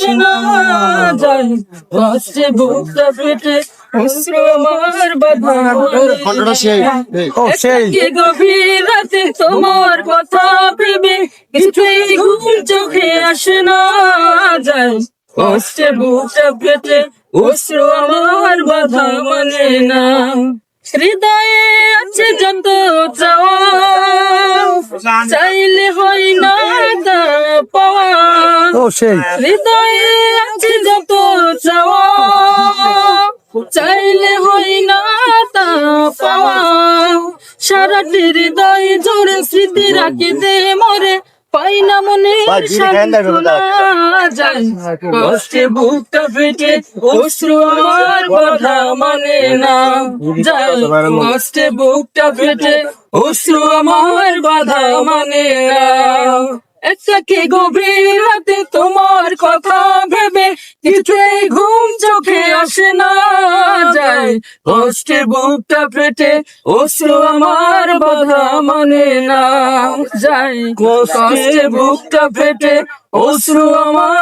আসে না যায়, কষ্টে বুকটা ফেটে অশ্রু আমার বাধা একাকী গভীর রাতে তোমার কথা ভেবে কিছুই ঘুম চোখে আসে না যায়, কষ্টে বুকটা ফেটে অশ্রু আমার বাধা মানে না। হৃদয়ে আছে যত চাওয়া, চাইলে হয় না তা পাওয়া। হৃদয়ে আছে যত চাওয়া, চাইলে হয় না তা পাওয়া। সারাটি হৃদয় জোরে স্মৃতি রাখি দে মরে, পাই না মনে যায়, কষ্টে বুকটা ফেটে অশ্রু আমার কথা মানে না যায়, কষ্টে বুকটা ফেটে অশ্রু আমার বাধা মানে না। একাকী গভীর রাতে তোমার কথা ভেবে কিছুই ঘুম চোখে আসে না যায়, কষ্টে বুকটা ফেটে অশ্রু আমার বাধা মানে না যায়, কষ্টে বুকটা ফেটে অশ্রু আমার